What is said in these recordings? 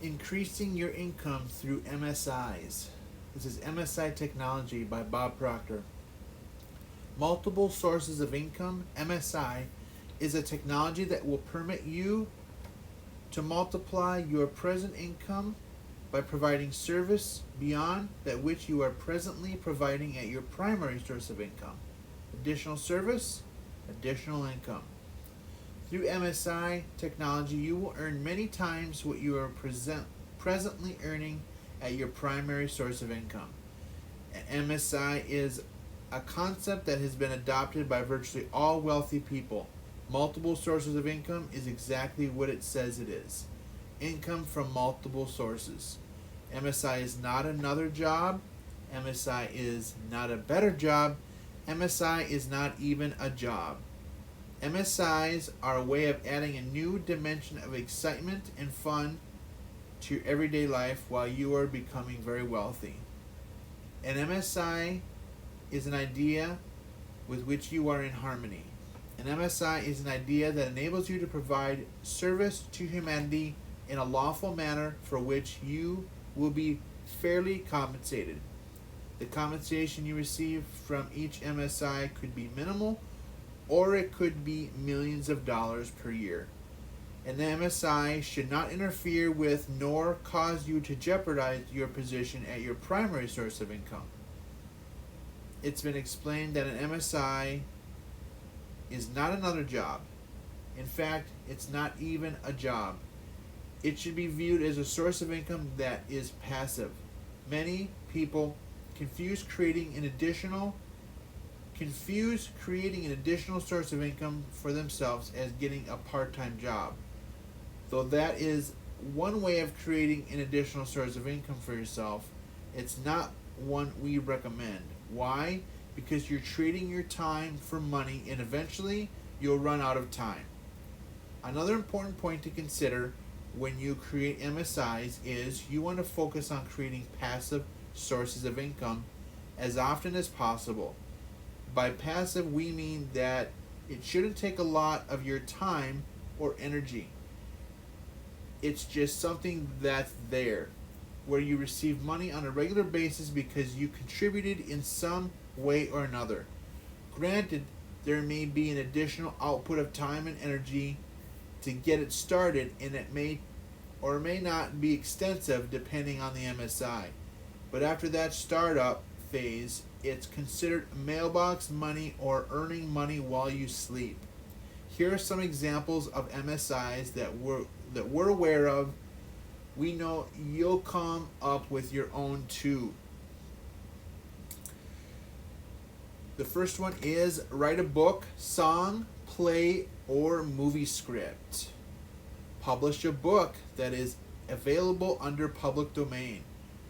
Increasing your income through MSIs. This is MSI Technology by Bob Proctor. Multiple sources of income, MSI, is a technology that will permit you to multiply your present income by providing service beyond that which you are presently providing at your primary source of income. Additional service, additional income. Through MSI technology, you will earn many times what you are presently earning at your primary source of income. MSI is a concept that has been adopted by virtually all wealthy people. Multiple sources of income is exactly what it says it is. Income from multiple sources. MSI is not another job. MSI is not a better job. MSI is not even a job. MSIs are a way of adding a new dimension of excitement and fun to your everyday life while you are becoming very wealthy. An MSI is an idea with which you are in harmony. An MSI is an idea that enables you to provide service to humanity in a lawful manner for which you will be fairly compensated. The compensation you receive from each MSI could be minimal, or it could be millions of dollars per year. An MSI should not interfere with nor cause you to jeopardize your position at your primary source of income. It's been explained that an MSI is not another job. In fact, it's not even a job. It should be viewed as a source of income that is passive. Many people confuse creating an additional source of income for themselves as getting a part-time job. Though that is one way of creating an additional source of income for yourself, it's not one we recommend. Why? Because you're trading your time for money and eventually you'll run out of time. Another important point to consider when you create MSIs is you want to focus on creating passive sources of income as often as possible. By passive, we mean that it shouldn't take a lot of your time or energy. It's just something that's there, where you receive money on a regular basis because you contributed in some way or another. Granted, there may be an additional output of time and energy to get it started, and it may or may not be extensive depending on the MSI. But after that startup phase, it's considered mailbox money or earning money while you sleep. Here are some examples of MSIs that we're aware of. We know you'll come up with your own too. The first one is write a book, song, play, or movie script. Publish a book that is available under public domain.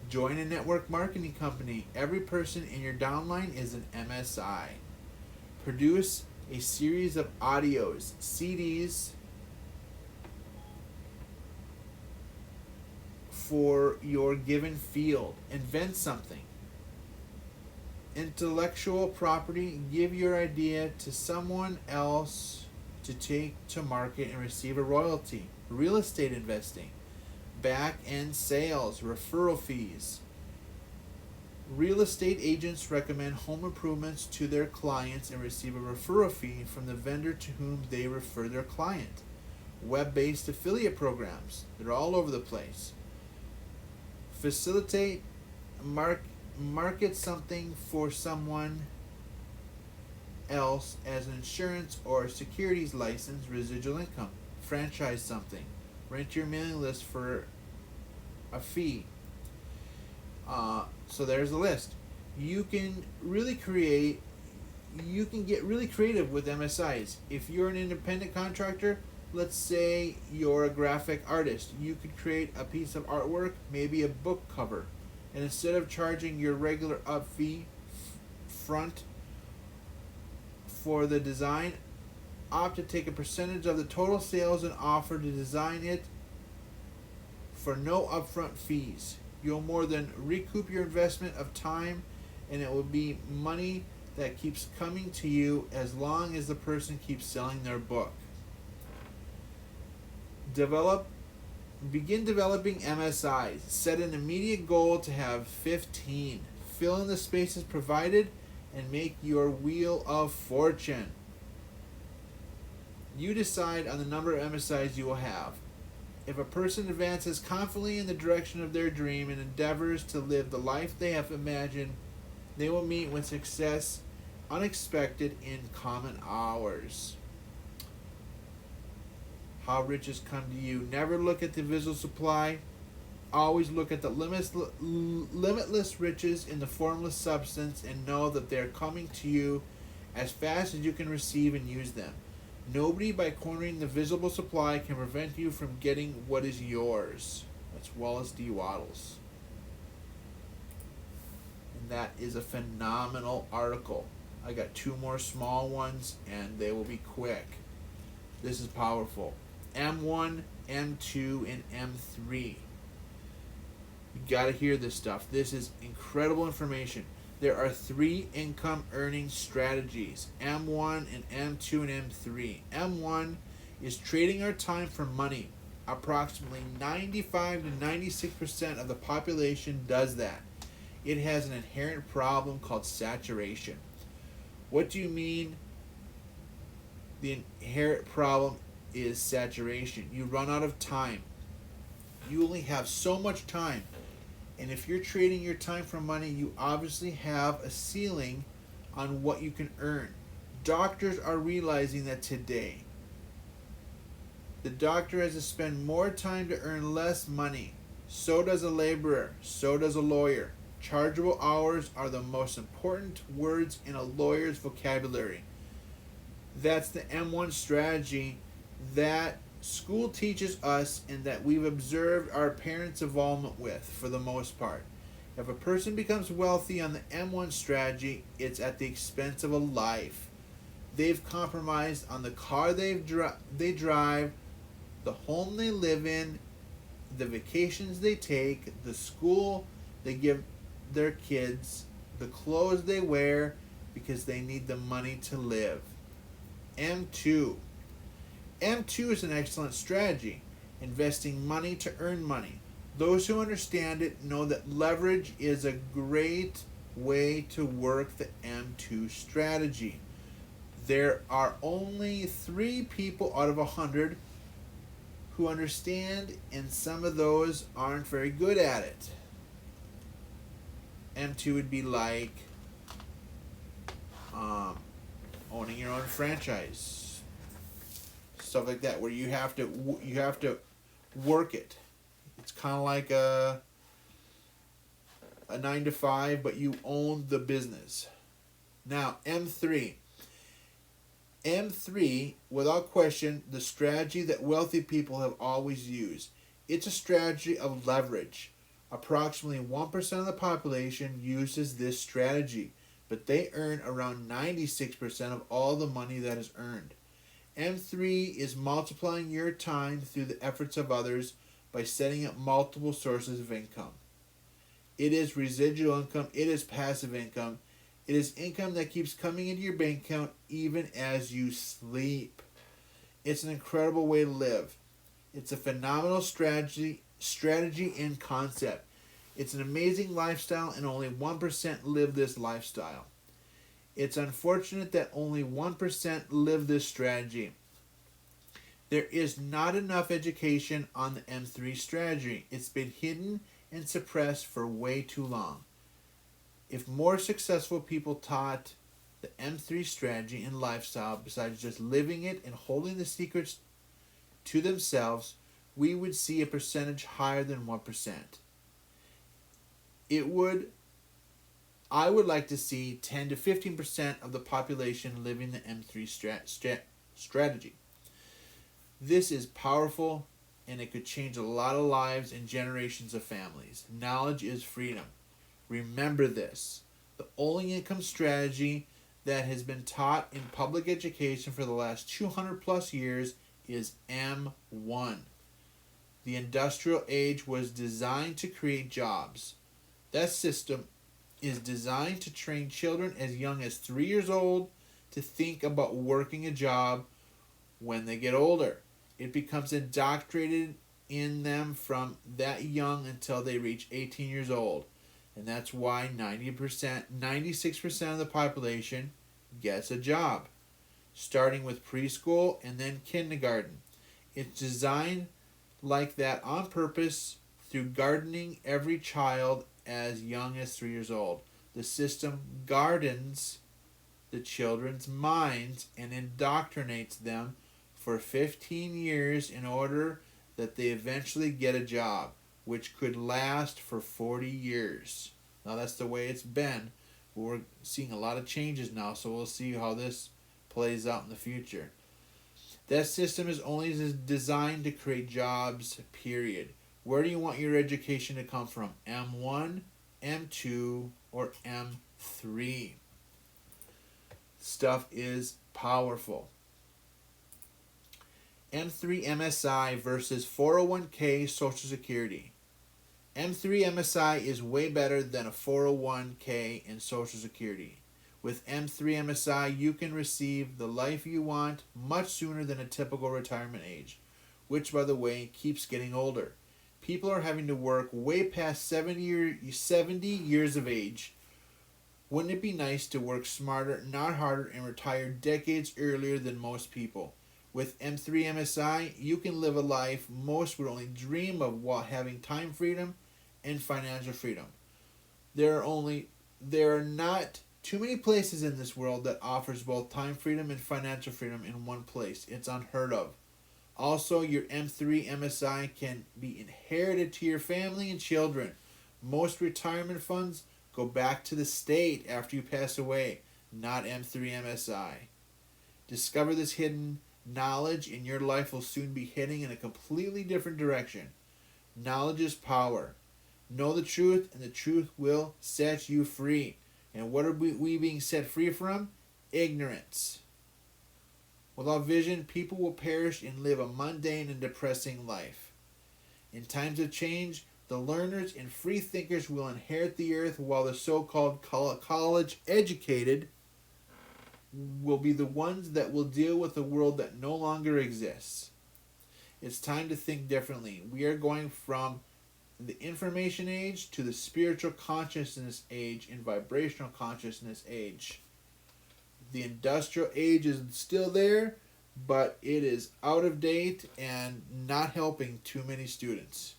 Join a network marketing company. Every person in your downline is an MSI. Produce a series of audios, CDs, for your given field. Invent something. Intellectual property. Give your idea to someone else to take to market and receive a royalty. Real estate investing. Back-end sales, referral fees. Real estate agents recommend home improvements to their clients and receive a referral fee from the vendor to whom they refer their client. Web-based affiliate programs, they're all over the place. Facilitate, market something for someone else as an insurance or securities license, residual income. Franchise something. Rent your mailing list for a fee. So there's a list. You can get really creative with MSIs. If you're an independent contractor, let's say you're a graphic artist, you could create a piece of artwork, maybe a book cover, and instead of charging your regular up fee front for the design, opt to take a percentage of the total sales and offer to design it for no upfront fees. You'll more than recoup your investment of time, and it will be money that keeps coming to you as long as the person keeps selling their book. Develop Begin developing MSIs. Set an immediate goal to have 15. Fill in the spaces provided and make your wheel of fortune. You decide on the number of MSIs you will have. If a person advances confidently in the direction of their dream and endeavors to live the life they have imagined, they will meet with success unexpected in common hours. How riches come to you. Never look at the visible supply. Always look at the limitless riches in the formless substance and know that they are coming to you as fast as you can receive and use them. Nobody, by cornering the visible supply, can prevent you from getting what is yours. That's Wallace D. Wattles. And that is a phenomenal article. I got 2 more small ones, and they will be quick. This is powerful. M1, M2, and M3. You got to hear this stuff. This is incredible information. There are 3 income earning strategies, M1 and M2 and M3. M1 is trading our time for money. Approximately 95 to 96% of the population does that. It has an inherent problem called saturation. What do you mean the inherent problem is saturation? You run out of time. You only have so much time. And if you're trading your time for money, you obviously have a ceiling on what you can earn. Doctors are realizing that today. The doctor has to spend more time to earn less money. So does a laborer. So does a lawyer. Chargeable hours are the most important words in a lawyer's vocabulary. That's the M1 strategy that school teaches us and that we've observed our parents' involvement with for the most part. If a person becomes wealthy on the M1 strategy, it's at the expense of a life. They've compromised on the car they drive, the home they live in, the vacations they take, the school they give their kids, the clothes they wear, because they need the money to live. M2. M2 is an excellent strategy, investing money to earn money. Those who understand it know that leverage is a great way to work the M2 strategy. There are only 3 people out of 100 who understand, and some of those aren't very good at it. M2 would be like owning your own franchise, stuff like that, where you have to work it. It's kind of like a 9 to 5, but you own the business. Now M3. M3, without question, the strategy that wealthy people have always used. It's a strategy of leverage. Approximately 1% of the population uses this strategy, but they earn around 96% of all the money that is earned. M3 is multiplying your time through the efforts of others by setting up multiple sources of income. It is residual income, it is passive income, it is income that keeps coming into your bank account even as you sleep. It's an incredible way to live. It's a phenomenal strategy and concept. It's an amazing lifestyle, and only 1% live this lifestyle. It's unfortunate that only 1% live this strategy. There is not enough education on the M3 strategy. It's been hidden and suppressed for way too long. If more successful people taught the M3 strategy and lifestyle besides just living it and holding the secrets to themselves, we would see a percentage higher than 1%. I would like to see 10 to 15% of the population living the M3 strategy. This is powerful, and it could change a lot of lives and generations of families. Knowledge is freedom. Remember this. The only income strategy that has been taught in public education for the last 200 plus years is M1. The industrial age was designed to create jobs. That system is designed to train children as young as 3 years old to think about working a job when they get older. It becomes indoctrinated in them from that young until they reach 18 years old. And that's why 96% of the population gets a job, starting with preschool and then kindergarten. It's designed like that on purpose through gardening every child as young as 3 years old. The system gardens the children's minds and indoctrinates them for 15 years in order that they eventually get a job, which could last for 40 years. Now that's the way it's been. We're seeing a lot of changes now, so we'll see how this plays out in the future. That system is only designed to create jobs, period. Where do you want your education to come from? M1, M2, or M3? Stuff is powerful. M3 MSI versus 401k Social Security. M3 MSI is way better than a 401k and Social Security. With M3 MSI, you can receive the life you want much sooner than a typical retirement age, which, by the way, keeps getting older. People are having to work way past 70 years of age. Wouldn't it be nice to work smarter, not harder, and retire decades earlier than most people? With M3 MSI, you can live a life most would only dream of while having time freedom and financial freedom. There are not too many places in this world that offers both time freedom and financial freedom in one place. It's unheard of. Also, your M3 MSI can be inherited to your family and children. Most retirement funds go back to the state after you pass away, not M3 MSI. Discover this hidden knowledge and your life will soon be heading in a completely different direction. Knowledge is power. Know the truth and the truth will set you free. And what are we being set free from? Ignorance. Without vision, people will perish and live a mundane and depressing life. In times of change, the learners and free thinkers will inherit the earth, while the so-called college-educated will be the ones that will deal with a world that no longer exists. It's time to think differently. We are going from the information age to the spiritual consciousness age and vibrational consciousness age. The industrial age is still there, but it is out of date and not helping too many students.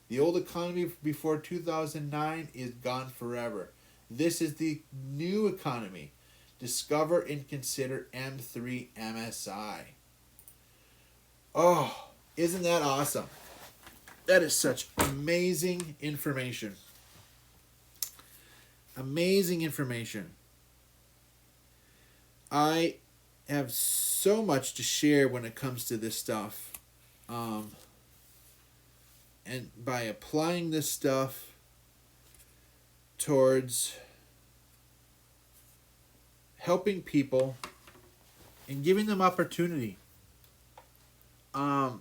The old economy before 2009 is gone forever. This is the new economy. Discover and consider M3 MSI. Oh, isn't that awesome? That is such amazing information. Amazing information. I have so much to share when it comes to this stuff. And by applying this stuff towards helping people and giving them opportunity. And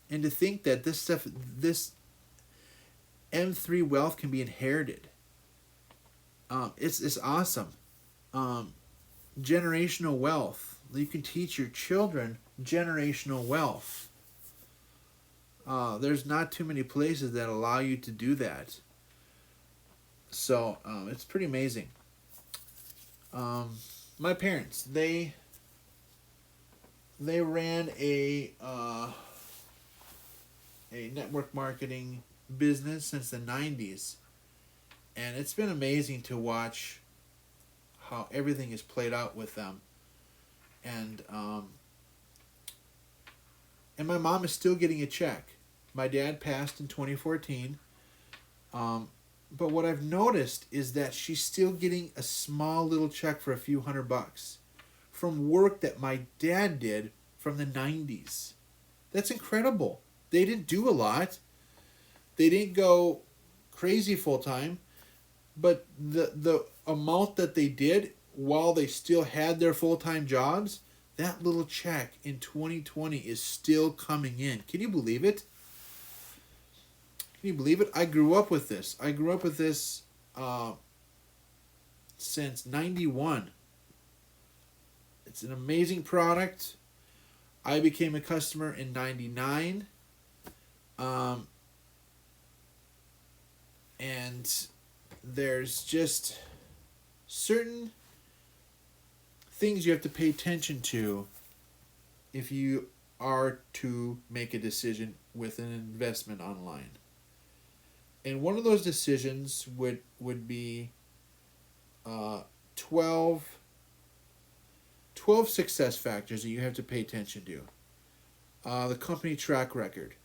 to think that this stuff, this M3 wealth can be inherited. It's awesome. Generational wealth. You can teach your children generational wealth. There's not too many places that allow you to do that. So it's pretty amazing. My parents, they ran a network marketing business since the 90s, and it's been amazing to watch how everything is played out with them. And my mom is still getting a check. My dad passed in 2014. But what I've noticed is that she's still getting a small little check for a few $100 from work that my dad did from the 90s. That's incredible. They didn't do a lot. They didn't go crazy full time. But the amount that they did while they still had their full-time jobs, that little check in 2020 is still coming in. Can you believe it? Can you believe it? I grew up with this. I grew up with this since 91. It's an amazing product. I became a customer in '99, um, and there's just certain things you have to pay attention to if you are to make a decision with an investment online. And one of those decisions would be uh, 12, 12 success factors that you have to pay attention to. The company track record.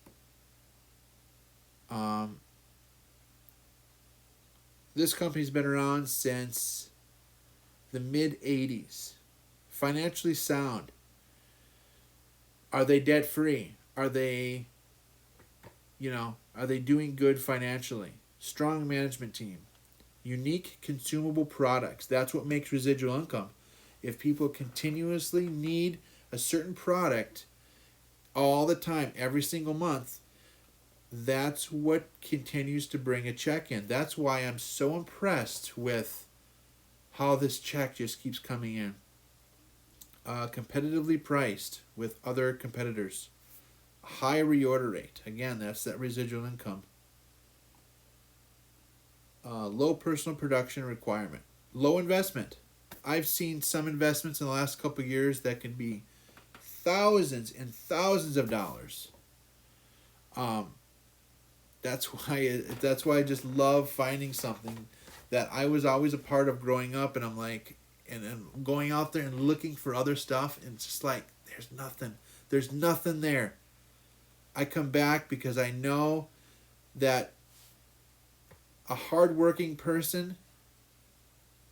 Um, this company's been around since the mid 80s. Financially sound. Are they debt free? Are they, are they doing good financially? Strong management team. Unique consumable products. That's what makes residual income. If people continuously need a certain product all the time, every single month, that's what continues to bring a check in. That's why I'm so impressed with how this check just keeps coming in. Competitively priced with other competitors. High reorder rate. Again, that's that residual income. Low personal production requirement. Low investment. I've seen some investments in the last couple of years that can be thousands and thousands of dollars. That's why I just love finding something that I was always a part of growing up, and I'm like, and then going out there and looking for other stuff, and it's just like there's nothing there. I come back because I know that a hardworking person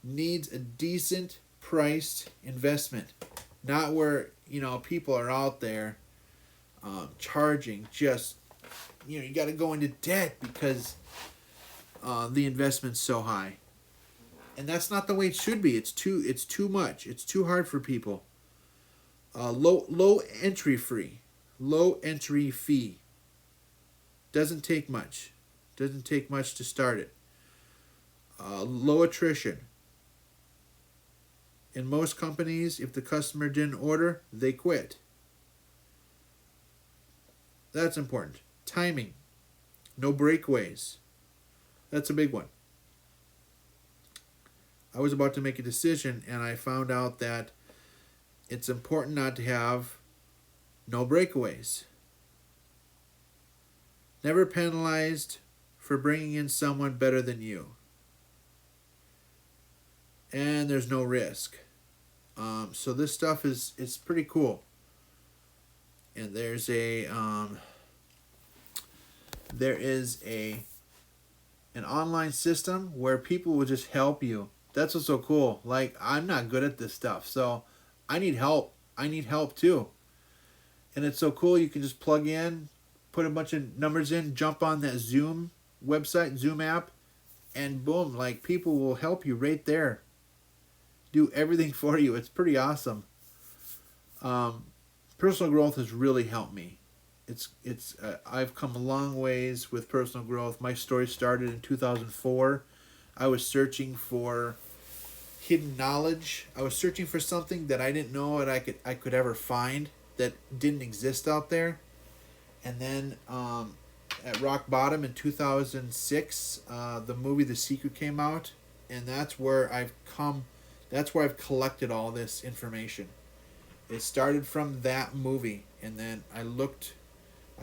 needs a decent priced investment, not where people are out there charging just you got to go into debt because the investment's so high, and that's not the way it should be. It's too much. It's too hard for people. Low entry fee. Doesn't take much to start it. Low attrition. In most companies, if the customer didn't order, they quit. That's important. Timing. No breakaways. That's a big one. I was about to make a decision and I found out that it's important not to have no breakaways. Never penalized for bringing in someone better than you. And there's no risk. So this stuff it's pretty cool. And there is an online system where people will just help you. That's what's so cool. Like, I'm not good at this stuff, so I need help. I need help too. And it's so cool. You can just plug in, put a bunch of numbers in, jump on that Zoom website, Zoom app, and boom, like, people will help you right there. Do everything for you. It's pretty awesome. Personal growth has really helped me. I've come a long ways with personal growth. My story started in 2004. I was searching for hidden knowledge. I was searching for something that I didn't know that I could ever find that didn't exist out there. And then at rock bottom in 2006, the movie The Secret came out, and that's where I've collected all this information. It started from that movie, and then I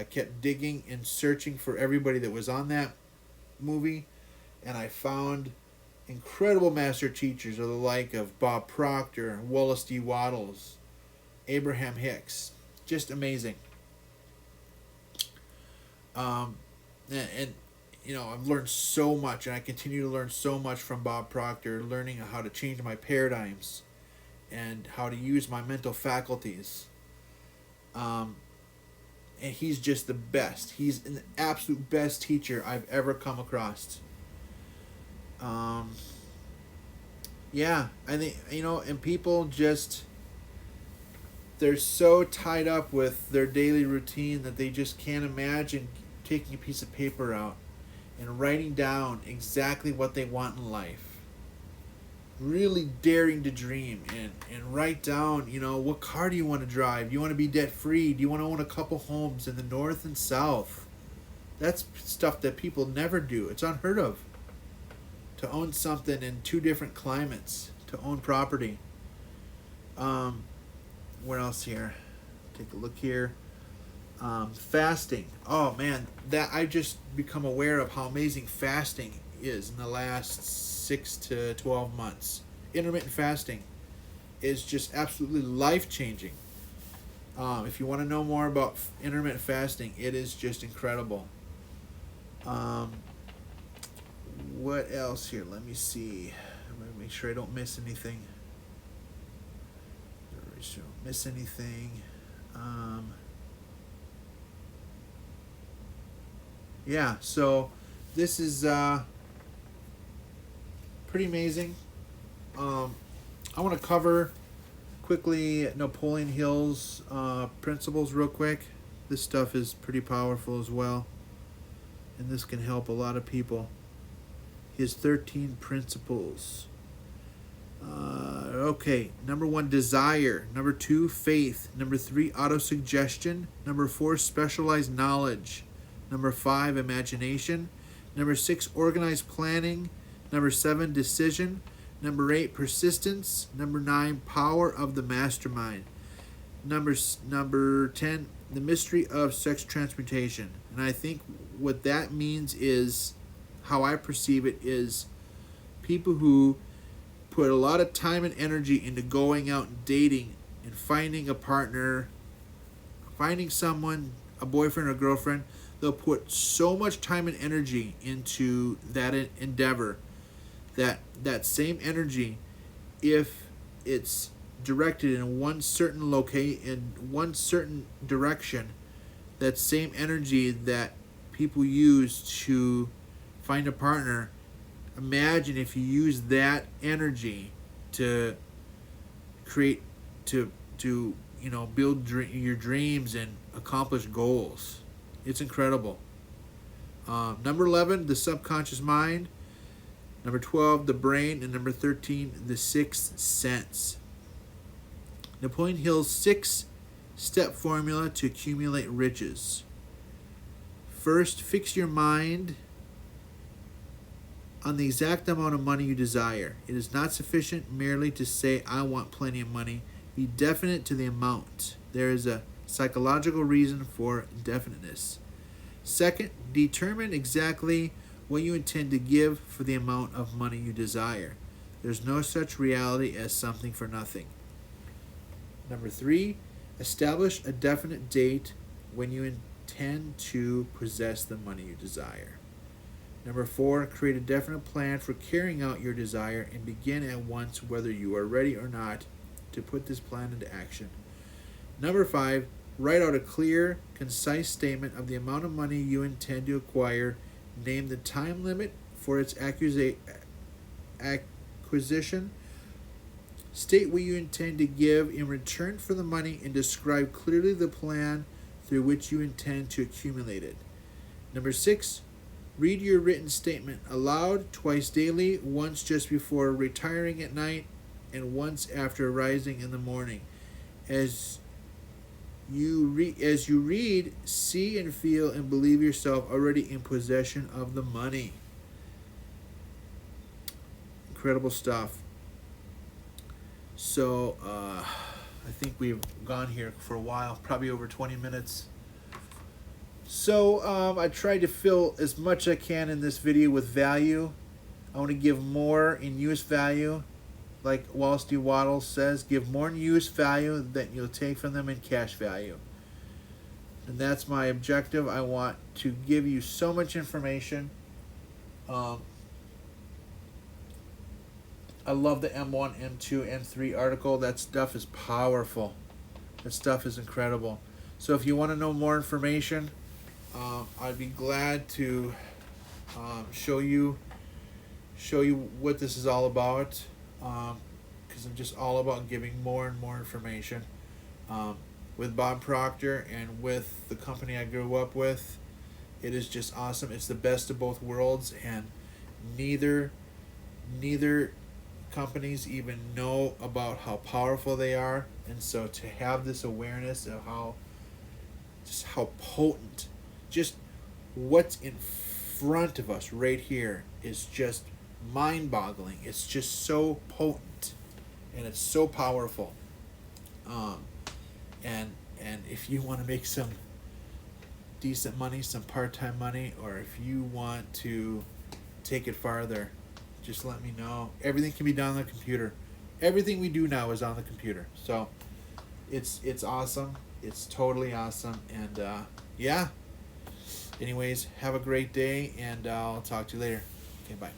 kept digging and searching for everybody that was on that movie, and I found incredible master teachers of the like of Bob Proctor, Wallace D. Wattles, Abraham Hicks. Just amazing. And I've learned so much, and I continue to learn so much from Bob Proctor, learning how to change my paradigms and how to use my mental faculties. And he's just the best. He's an absolute best teacher I've ever come across. Yeah, I think, and people just, they're so tied up with their daily routine that they just can't imagine taking a piece of paper out and writing down exactly what they want in life. really daring to dream and write down, what car do you want to drive? Do you want to be debt free? Do you want to own a couple homes in the north and south? That's stuff that people never do. It's unheard of to own something in two different climates, to own property. What else here? Take a look here. Fasting. Oh man, that I've just become aware of how amazing fasting is in the last 6 to 12 months. Intermittent fasting is just absolutely life changing. If you want to know more about intermittent fasting, it is just incredible. What else here? Let me see. I'm gonna make sure I don't miss anything. Don't miss anything. Yeah, so this is pretty amazing. I want to cover quickly Napoleon Hill's principles real quick. This stuff is pretty powerful as well, and this can help a lot of people. His 13 principles. Okay, number 1, desire. Number 2, faith. Number 3, autosuggestion. Number 4, specialized knowledge. Number 5, imagination. Number 6, organized planning. Number 7, decision. Number 8, persistence. Number 9, power of the mastermind. Number 10, the mystery of sex transmutation. And I think what that means is, how I perceive it, is people who put a lot of time and energy into going out and dating and finding a partner, finding someone, a boyfriend or girlfriend. They'll put so much time and energy into that endeavor that same energy, if it's directed in one certain direction, that same energy that people use to find a partner, imagine if you use that energy to create, to build your dreams and accomplish goals. It's incredible. Number 11, the subconscious mind. Number 12, the brain. And number 13, the sixth sense. Napoleon Hill's 6-step formula to accumulate riches. First, fix your mind on the exact amount of money you desire. It is not sufficient merely to say, I want plenty of money. Be definite to the amount. There is a psychological reason for definiteness. Second, determine exactly what you intend to give for the amount of money you desire. There's no such reality as something for nothing. Number 3, establish a definite date when you intend to possess the money you desire. Number 4, create a definite plan for carrying out your desire and begin at once, whether you are ready or not, to put this plan into action. Number 5, write out a clear, concise statement of the amount of money you intend to acquire. Name the time limit for its acquisition. State what you intend to give in return for the money and describe clearly the plan through which you intend to accumulate it. Number 6, read your written statement aloud twice daily, once just before retiring at night and once after rising in the morning. As you read, see and feel and believe yourself already in possession of the money. Incredible stuff. So, I think we've gone here for a while, probably over 20 minutes. So, I tried to fill as much as I can in this video with value. I want to give more in use value. Like Wallace D. Wattles says, give more in use value than you'll take from them in cash value. And that's my objective. I want to give you so much information. I love the M1, M2, M3 article. That stuff is powerful. That stuff is incredible. So if you want to know more information, I'd be glad to show you what this is all about. Because I'm just all about giving more and more information. With Bob Proctor and with the company I grew up with, it is just awesome. It's the best of both worlds, and neither companies even know about how powerful they are, and so to have this awareness of how potent, just what's in front of us right here is just mind-boggling. It's just so potent, and it's so powerful. Um, and if you want to make some decent money, some part-time money, or if you want to take it farther, just let me know. Everything can be done on the computer. Everything we do now is on the computer. So it's awesome. It's totally awesome. And yeah. Anyways, have a great day, and I'll talk to you later. Okay, bye.